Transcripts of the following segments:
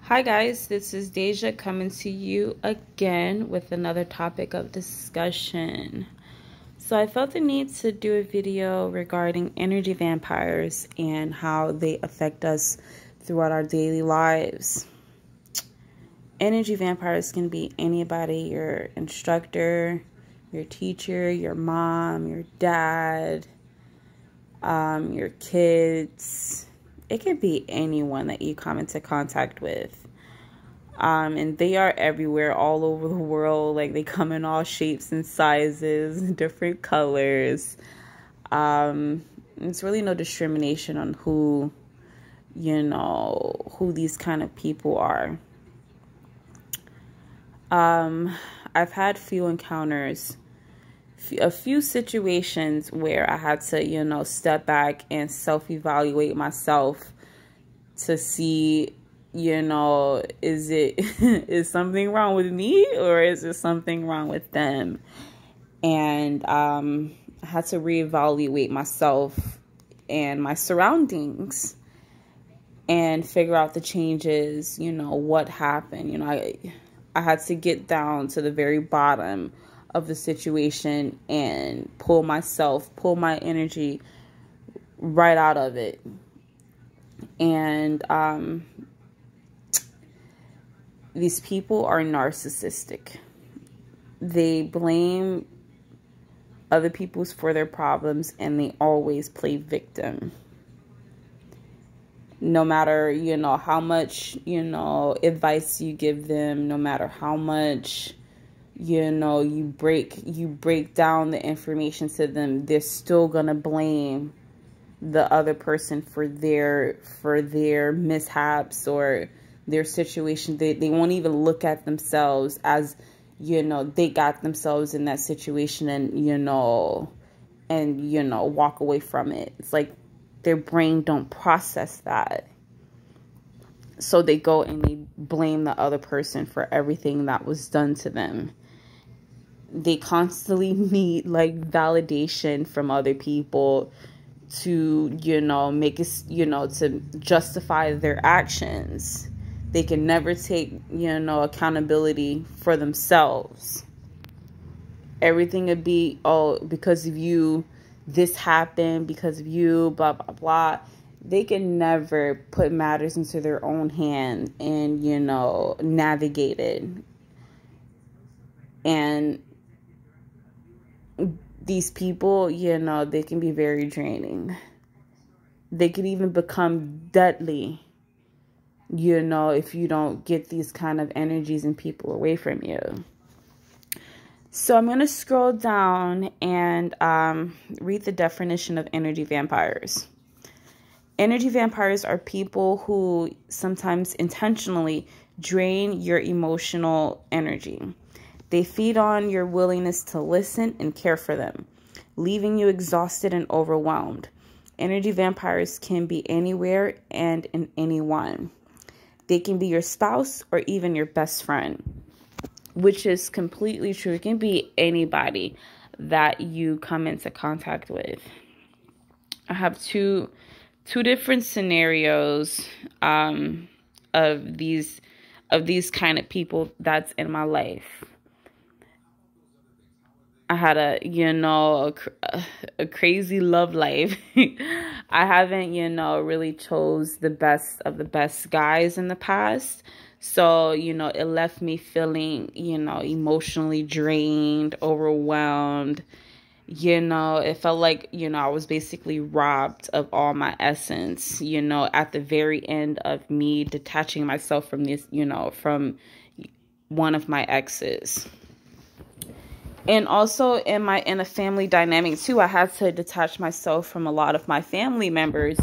Hi guys, this is Deja coming to you again with another topic of discussion. So I felt the need to do a video regarding energy vampires and how they affect us throughout our daily lives. Energy vampires can be anybody, your instructor, your teacher, your mom, your dad, your kids. It can be anyone that you come into contact with. And they are everywhere, all over the world. Like, they come in all shapes and sizes, different colors. It's really no discrimination on who these kind of people are. I've had few encounters, a few situations where I had to, step back and self-evaluate myself to see, is something wrong with me or is there something wrong with them? And I had to reevaluate myself and my surroundings and figure out the changes, what happened. I had to get down to the very bottom of the situation and pull my energy right out of it. And these people are narcissistic. They blame other people for their problems, and they always play victim. No matter, how much, advice you give them, no matter how much, you break down the information to them, they're still gonna blame the other person for their mishaps or their situation. They won't even look at themselves as, they got themselves in that situation and walk away from it. It's like their brain don't process that. So they go and they blame the other person for everything that was done to them. They constantly need validation from other people to, make it, to justify their actions. They can never take, accountability for themselves. Everything would be, oh, because of you, this happened, because of you, blah, blah, blah. They can never put matters into their own hand and, navigate it. And these people, they can be very draining. They can even become deadly, if you don't get these kind of energies and people away from you. So I'm going to scroll down and read the definition of energy vampires. Energy vampires are people who sometimes intentionally drain your emotional energy. They feed on your willingness to listen and care for them, leaving you exhausted and overwhelmed. Energy vampires can be anywhere and in anyone. They can be your spouse or even your best friend, which is completely true. It can be anybody that you come into contact with. I have two different scenarios of these kind of people that's in my life. I had a crazy love life. I haven't, really chose the best of the best guys in the past. So, it left me feeling, emotionally drained, overwhelmed. It felt like, I was basically robbed of all my essence, at the very end of me detaching myself from this, from one of my exes. And also in a family dynamic too, I had to detach myself from a lot of my family members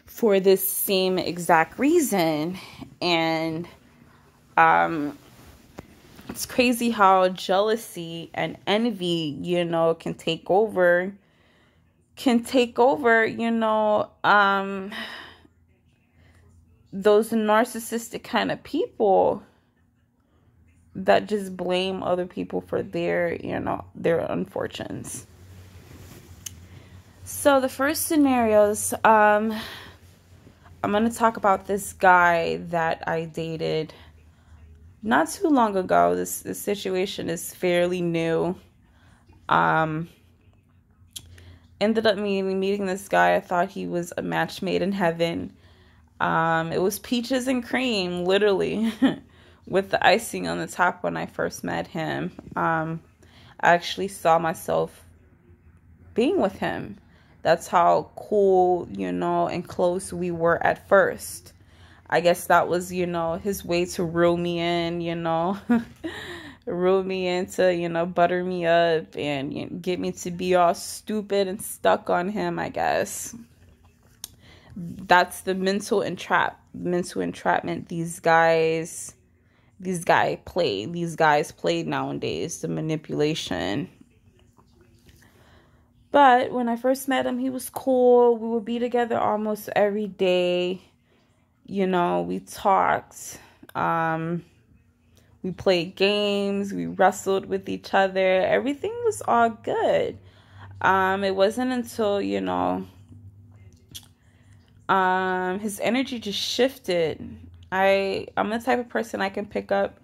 for this same exact reason. And it's crazy how jealousy and envy, can take over, those narcissistic kind of people that just blame other people for their unfortunes. So the first scenarios are I'm going to talk about this guy that I dated not too long ago. This situation is fairly new. Ended up meeting this guy. I thought he was a match made in heaven. It was peaches and cream, literally, with the icing on the top when I first met him. I actually saw myself being with him. That's how cool, and close we were at first. I guess that was, his way to reel me in, reel me into, butter me up and get me to be all stupid and stuck on him, I guess. That's the mental entrapment these guys play nowadays, the manipulation. But when I first met him, he was cool. We would be together almost every day. We talked. We played games. We wrestled with each other. Everything was all good. It wasn't until, his energy just shifted. I'm the type of person I can pick up,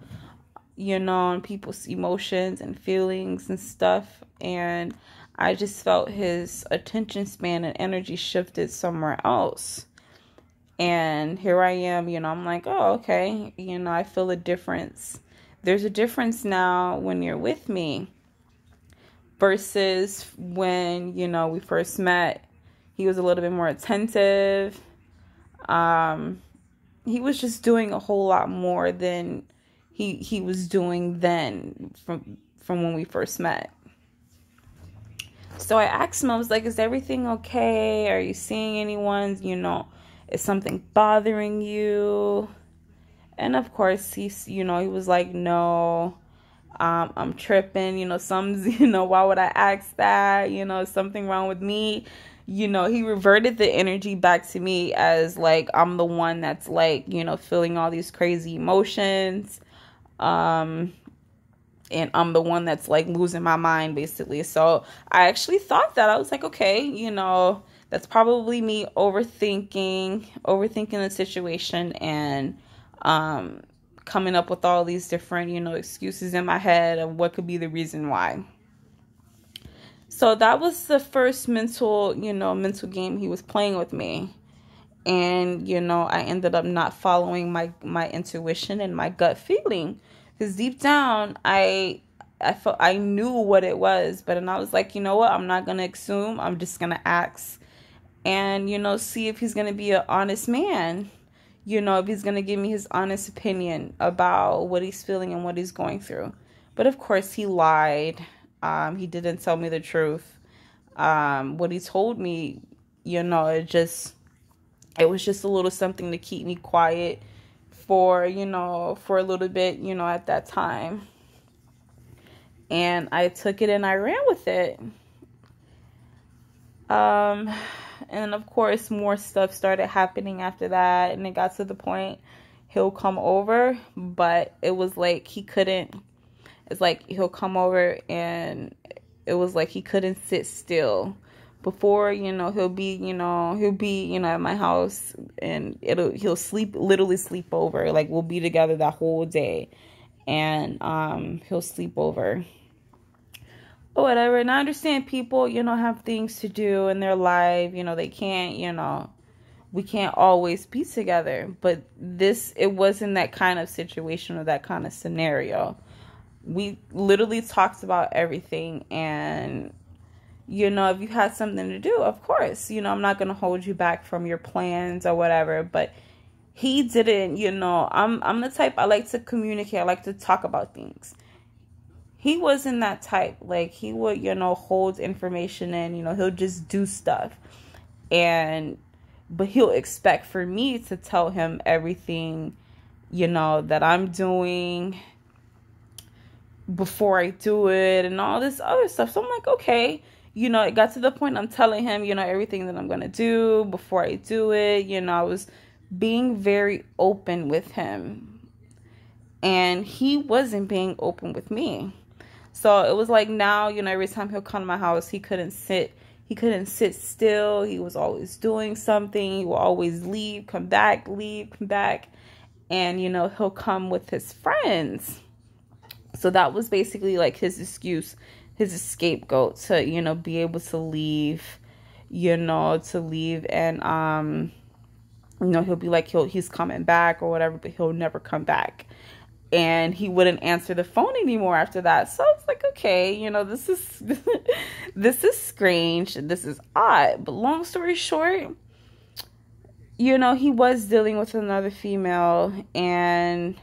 on people's emotions and feelings and stuff. And I just felt his attention span and energy shifted somewhere else. And here I am, I'm like, oh, okay. I feel a difference. There's a difference now when you're with me versus when, we first met. He was a little bit more attentive. He was just doing a whole lot more than he was doing then from when we first met. So I asked him, I was like, is everything okay? Are you seeing anyone? Is something bothering you? And of course, he was like, no, I'm tripping. Why would I ask that? Is something wrong with me? He reverted the energy back to me as like, I'm the one that's like, feeling all these crazy emotions. And I'm the one that's like losing my mind, basically. So I actually thought that. I was like, okay, that's probably me overthinking the situation and coming up with all these different, excuses in my head of what could be the reason why. So that was the first mental game he was playing with me. And, I ended up not following my intuition and my gut feeling. Because deep down, I felt I knew what it was. But I was like, what? I'm not going to assume. I'm just going to ask. And, see if he's going to be an honest man. If he's going to give me his honest opinion about what he's feeling and what he's going through. But, of course, he lied. He didn't tell me the truth. What he told me, it was just a little something to keep me quiet for a little bit, at that time. And I took it and I ran with it. And of course, more stuff started happening after that. And it got to the point he'll come over, but it was like he couldn't. It's like he'll come over and it was like he couldn't sit still. Before, he'll be at my house and he'll literally sleep over. Like we'll be together that whole day and he'll sleep over. Or whatever. And I understand people, have things to do in their life. They can't, we can't always be together. But it wasn't that kind of situation or that kind of scenario. We literally talked about everything and if you had something to do, of course, I'm not going to hold you back from your plans or whatever. But he didn't, I'm the type, I like to communicate. I like to talk about things. He wasn't that type. Like he would, hold information in, he'll just do stuff. But he'll expect for me to tell him everything, that I'm doing before I do it and all this other stuff. So I'm like, okay. It got to the point I'm telling him, everything that I'm going to do before I do it. I was being very open with him. And he wasn't being open with me. So it was like now, every time he'll come to my house, he couldn't sit He couldn't sit still. He was always doing something. He would always leave, come back, leave, come back. And, you know, he'll come with his friends. So that was basically like his excuse, his scapegoat to, you know, be able to leave, you know, to leave. And, you know, he'll be like, he's coming back or whatever, but he'll never come back. And he wouldn't answer the phone anymore after that. So it's like, okay, you know, this is this is strange. This is odd. But long story short, you know, he was dealing with another female, and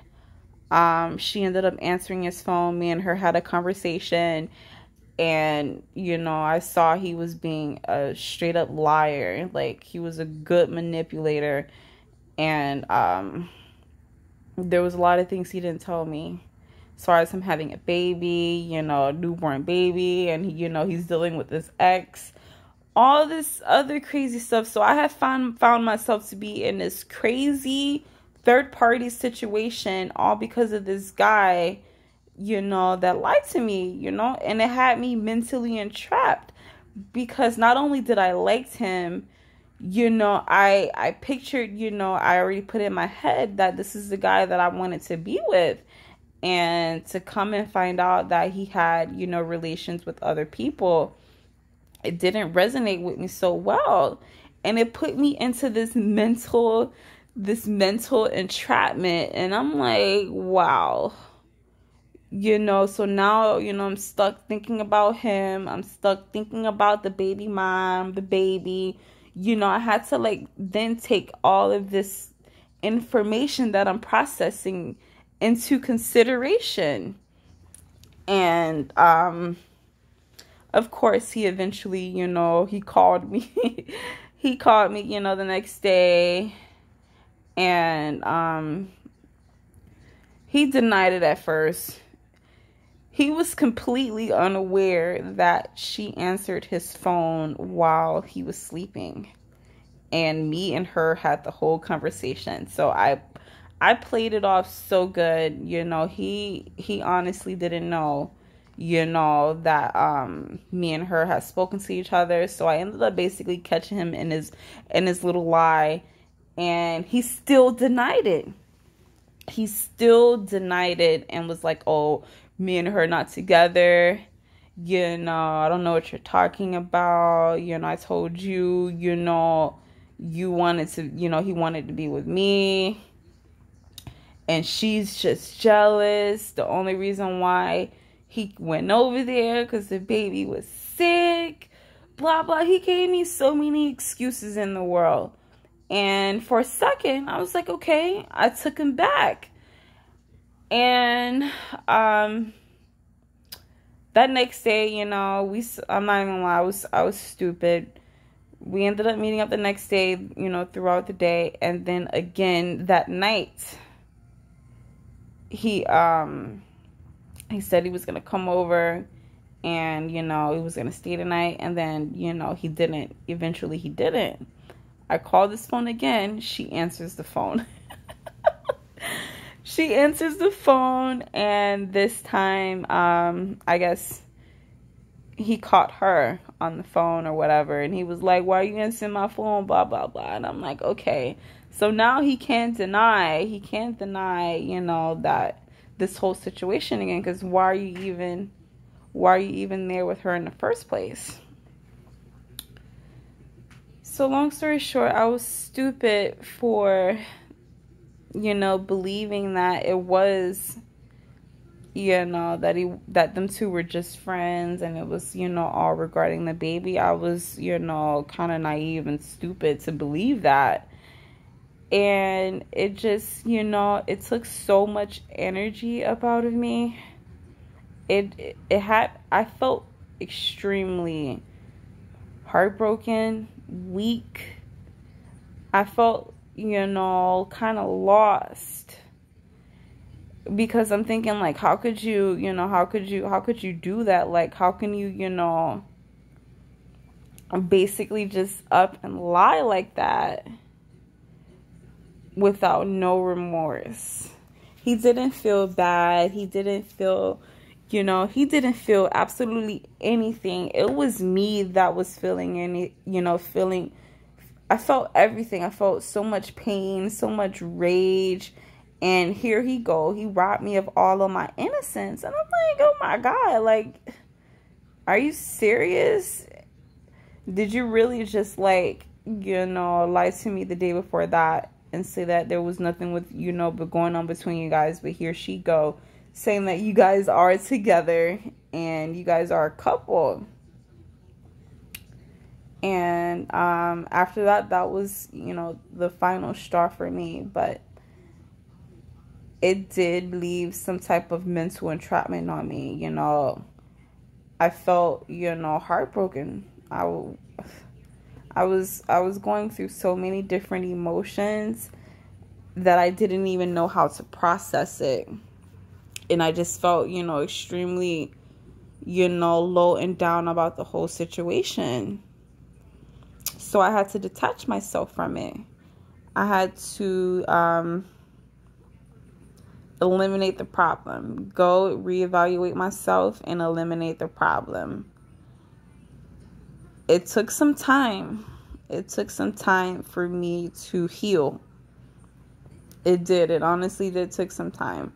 she ended up answering his phone. Me and her had a conversation, and, you know, I saw he was being a straight up liar. Like, he was a good manipulator, and there was a lot of things he didn't tell me. As far as him having a baby, you know, a newborn baby, and, you know, he's dealing with his ex. All this other crazy stuff. So I have found myself to be in this crazy third-party situation, all because of this guy, you know, that lied to me, you know. And it had me mentally entrapped, because not only did I like him, you know, I pictured, you know, I already put in my head that this is the guy that I wanted to be with. And to come and find out that he had, you know, relations with other people, it didn't resonate with me so well. And it put me into this mental entrapment. And I'm like, wow. You know, so now, you know, I'm stuck thinking about him. I'm stuck thinking about the baby mom, the baby. You know, I had to, like, then take all of this information that I'm processing into consideration. And, of course, he eventually, you know, he called me. He called me, you know, the next day. And, he denied it at first. He was completely unaware that she answered his phone while he was sleeping. And me and her had the whole conversation. So I played it off so good. You know, he honestly didn't know, you know, that me and her had spoken to each other. So I ended up basically catching him in his little lie. And he still denied it. He still denied it and was like, oh, me and her not together. You know, I don't know what you're talking about. You know, I told you, you know, you wanted to, you know, he wanted to be with me. And she's just jealous. The only reason why he went over there because the baby was sick. Blah, blah. He gave me so many excuses in the world. And for a second, I was like, okay, I took him back. And that next day, you know, I'm not even gonna lie, I was stupid. We ended up meeting up the next day, you know, throughout the day. And then again that night, he said he was gonna come over and, you know, he was gonna stay the night. And then, you know, he didn't. Eventually he didn't. I called his phone again. She answers the phone. She answers the phone, and this time, I guess he caught her on the phone or whatever, and he was like, why are you answering my phone, blah, blah, blah, and I'm like, okay. So now he can't deny, you know, that this whole situation again, because why are you even there with her in the first place? So long story short, I was stupid for, you know, believing that it was, you know, that them two were just friends, and it was, you know, all regarding the baby. I was, you know, kind of naive and stupid to believe that. And it just, you know, it took so much energy up out of me. I felt extremely heartbroken, weak. I felt, you know, kind of lost, because I'm thinking, like, how could you do that? Like, how can you, you know, basically just up and lie like that without no remorse? He didn't feel bad. He didn't feel, You know, he didn't feel absolutely anything. It was me that was feeling any, you know, I felt everything. I felt so much pain, so much rage. And here he go. He robbed me of all of my innocence. And I'm like, oh my God, like, are you serious? Did you really just, like, you know, lie to me the day before that and say that there was nothing with, you know, but going on between you guys? But here she go, saying that you guys are together and you guys are a couple. And after that, that was, you know, the final straw for me. But it did leave some type of mental entrapment on me. You know, I felt, you know, heartbroken. I was going through so many different emotions that I didn't even know how to process it. And I just felt, you know, extremely, you know, low and down about the whole situation. So I had to detach myself from it. I had to eliminate the problem. Go reevaluate myself and eliminate the problem. It took some time. It took some time for me to heal. It did. It honestly did take some time.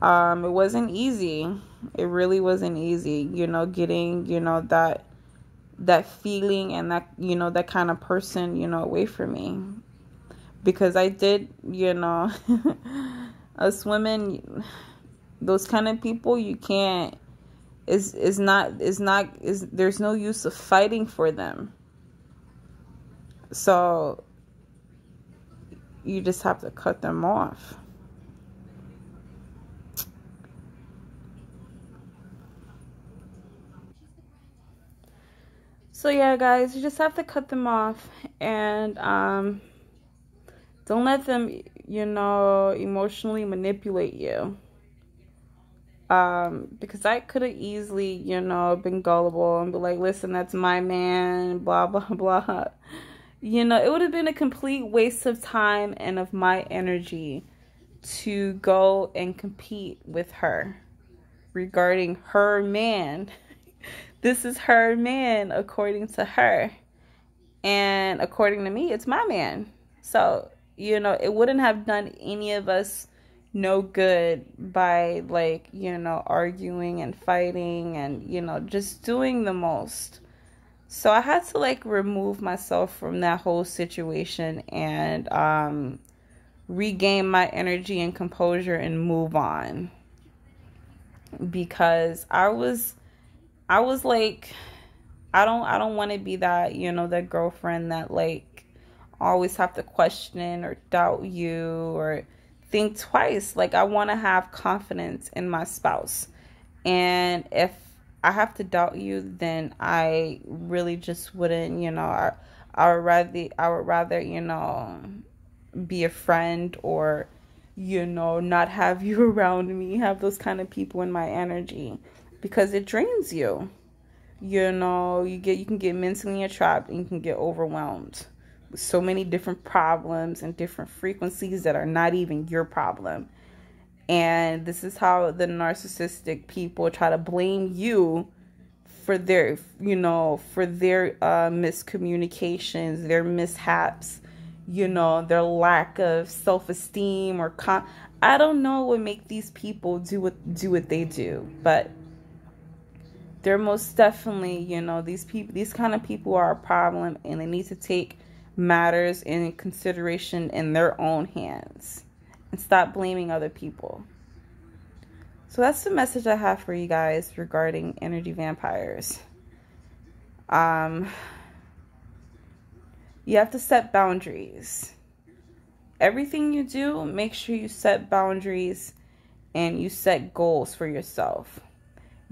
It wasn't easy. It really wasn't easy, you know, getting, you know, that feeling and that, you know, that kind of person, you know, away from me. Because I did, you know, us women, those kind of people, you can't, there's no use of fighting for them. So you just have to cut them off. So yeah, guys, you just have to cut them off. And don't let them, you know, emotionally manipulate you. Because I could have easily, you know, been gullible and be like, listen, that's my man, blah, blah, blah. You know, it would have been a complete waste of time and of my energy to go and compete with her regarding her man. This is her man, according to her. And according to me, it's my man. So, you know, it wouldn't have done any of us no good by, like, you know, arguing and fighting and, you know, just doing the most. So I had to, like, remove myself from that whole situation and regain my energy and composure and move on. Because I was like, I don't want to be that, you know, that girlfriend that, like, always have to question or doubt you or think twice. Like, I want to have confidence in my spouse. And if I have to doubt you, then I really just wouldn't, you know, I would rather, you know, be a friend or, you know, not have you around me, have those kind of people in my energy, because it drains you. You know, you can get mentally trapped and you can get overwhelmed with so many different problems and different frequencies that are not even your problem. And this is how the narcissistic people try to blame you for their, you know, for their miscommunications, their mishaps, you know, their lack of self-esteem or I don't know what make these people do what they do, but they're most definitely, you know, these kind of people are a problem, and they need to take matters in consideration in their own hands and stop blaming other people. So that's the message I have for you guys regarding energy vampires. You have to set boundaries. Everything you do, make sure you set boundaries and you set goals for yourself.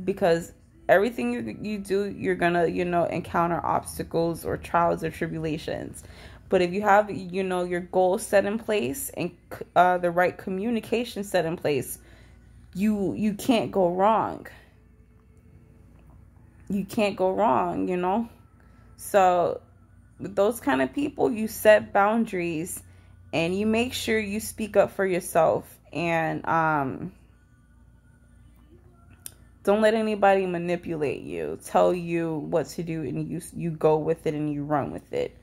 Because everything you do, you're gonna, you know, encounter obstacles or trials or tribulations. But if you have, you know, your goals set in place and the right communication set in place, you can't go wrong. You can't go wrong, you know. So with those kind of people, you set boundaries and you make sure you speak up for yourself and Don't let anybody manipulate you, tell you what to do, and you go with it and you run with it.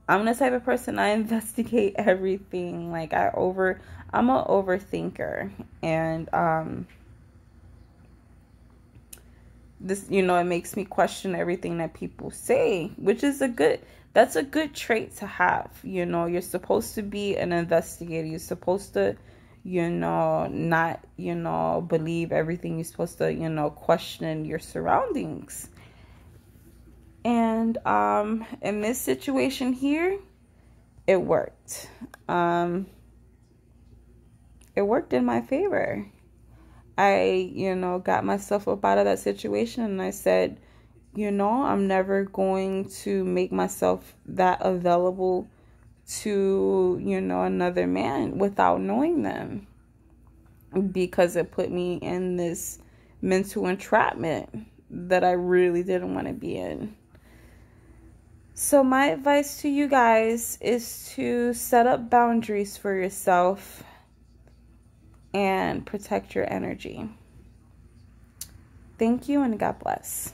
I'm the type of person, I investigate everything. Like I'm an overthinker, and this, you know, it makes me question everything that people say, which is that's a good trait to have. You know, you're supposed to be an investigator. You're supposed to, you know, not, you know, believe everything. You're supposed to, you know, question your surroundings. And in this situation here, it worked. It worked in my favor. I, you know, got myself up out of that situation, and I said, you know, I'm never going to make myself that available to, you know, another man without knowing them, because it put me in this mental entrapment that I really didn't want to be in. So my advice to you guys is to set up boundaries for yourself and protect your energy. Thank you, and God bless.